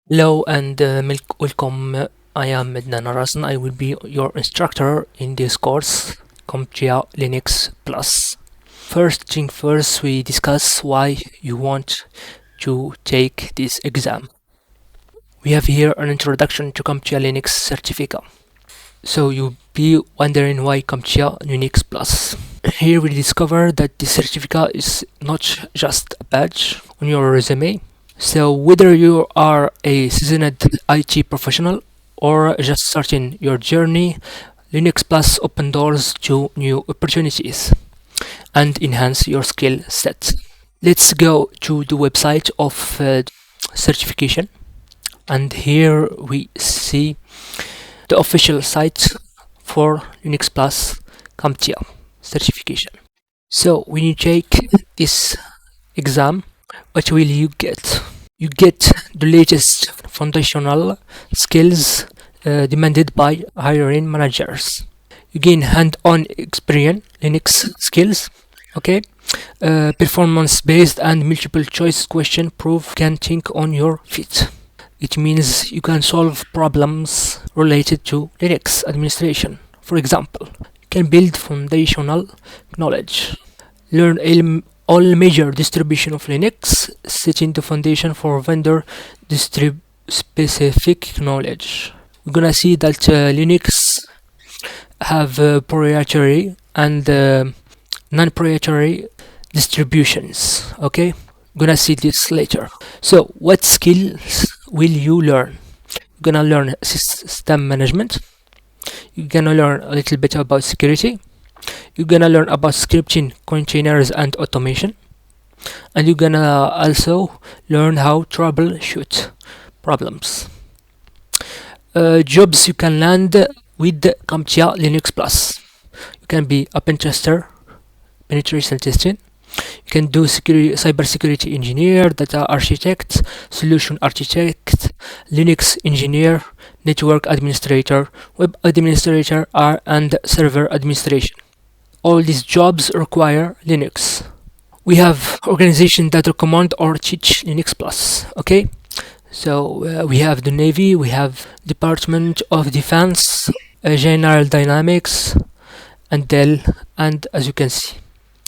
Hello and welcome. I am Mednan Arasan. I will be your instructor in this course, CompTIA Linux Plus. First thing first, we discuss why you want to take this exam. We have here an introduction to CompTIA Linux certificate. So you'll be wondering why CompTIA Linux Plus. Here we discover that this certificate is not just a badge on your resume. So whether you are a seasoned IT professional or just starting your journey, Linux Plus open doors to new opportunities and enhance your skill set. Let's go to the website of certification, and here we see the official site for Linux Plus CompTIA certification. So when you take this exam, what will you get? You get the latest foundational skills demanded by hiring managers. You gain hand-on experience, Linux skills, okay? Performance-based and multiple-choice question prove you can think on your feet. It means you can solve problems related to Linux administration. For example, you can build foundational knowledge, learn all major distribution of Linux, setting the foundation for vendor specific knowledge. We're gonna see that Linux have proprietary and non-proprietary distributions. Okay, we're gonna see this later. So what skills will you learn? You're gonna learn system management. You're gonna learn a little bit about security. You're gonna learn about scripting, containers, and automation. And you're gonna also learn how to troubleshoot problems. Jobs you can land with CompTIA Linux Plus. You can be a pen tester, penetration testing. You can do cybersecurity engineer, data architect, solution architect, Linux engineer, network administrator, web administrator, and server administration. All these jobs require Linux. We have organizations that recommend or teach Linux Plus. Okay, so we have the Navy, we have Department of Defense, General Dynamics, and Dell, and as you can see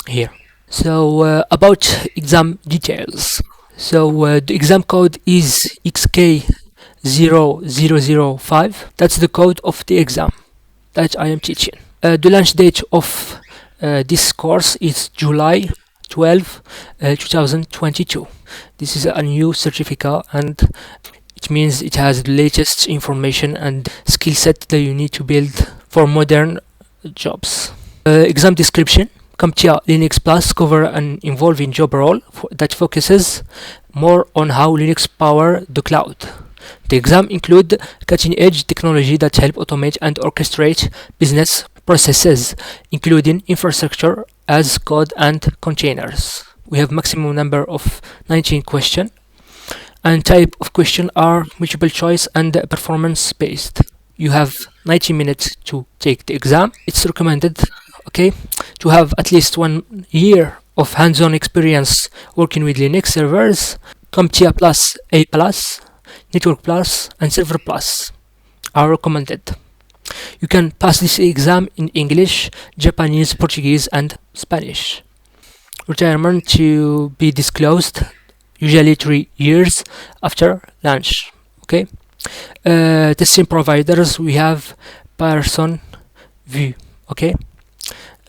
here. So about exam details. So the exam code is XK0005. That's the code of the exam that I am teaching. The launch date of this course is July 12, 2022. This is a new certificate, and it means it has the latest information and skill set that you need to build for modern jobs. Exam description. CompTIA Linux Plus cover an involving job role that focuses more on how Linux power the cloud. The exam include cutting-edge technology that help automate and orchestrate business processes, including infrastructure as code and containers. We have maximum number of 19 questions, and type of question are multiple choice and performance based. You have 90 minutes to take the exam. It's recommended, okay, to have at least 1 year of hands-on experience working with Linux servers. CompTIA Plus A+, Network Plus, and Server Plus are recommended. You can pass this exam in English, Japanese, Portuguese, and Spanish. Retirement to be disclosed usually 3 years after launch. Okay. Testing providers, we have Person View. Okay.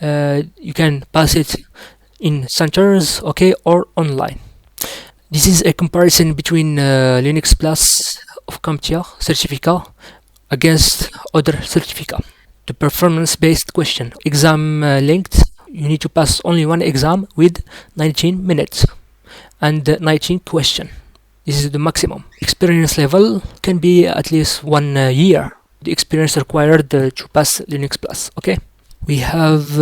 You can pass it in centers, okay, or online. This is a comparison between Linux Plus of CompTIA certificate against other certificate. The performance-based question. Exam length. You need to pass only one exam with 19 minutes and 19 questions. This is the maximum. Experience level can be at least 1 year. The experience required to pass Linux Plus. Okay. We have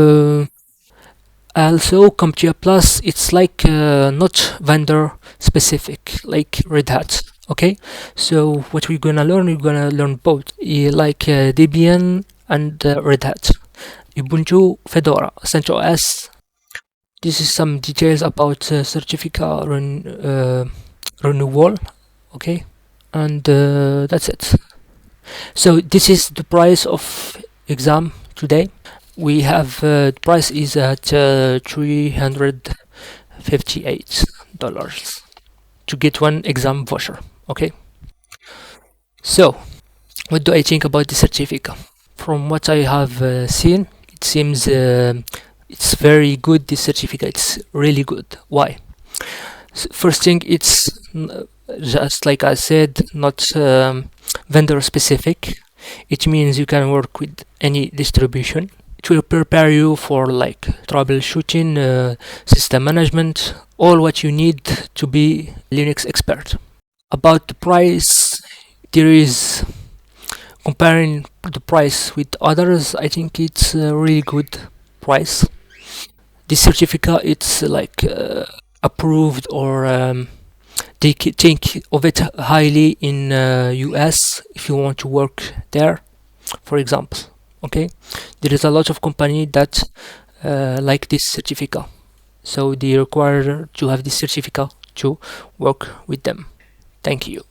also CompTIA Plus. It's like not vendor specific, like Red Hat. Okay, so what we're gonna learn both, like Debian and Red Hat, Ubuntu, Fedora, CentOS. This is some details about certificate renewal. Okay, and that's it. So this is the price of exam today. We have the price is at $358 to get one exam voucher. Okay, so what do I think about the certificate? From what I have seen, it seems it's very good. This certificate it's really good. Why? First thing, it's just like I said, not vendor specific. It means you can work with any distribution. It will prepare you for like troubleshooting, system management, all what you need to be Linux expert. About the price, there is comparing the price with others. I think it's a really good price. This certificate it's like approved or they think of it highly in US if you want to work there, for example. Okay, there is a lot of company that like this certificate, so they require to have this certificate to work with them. Thank you.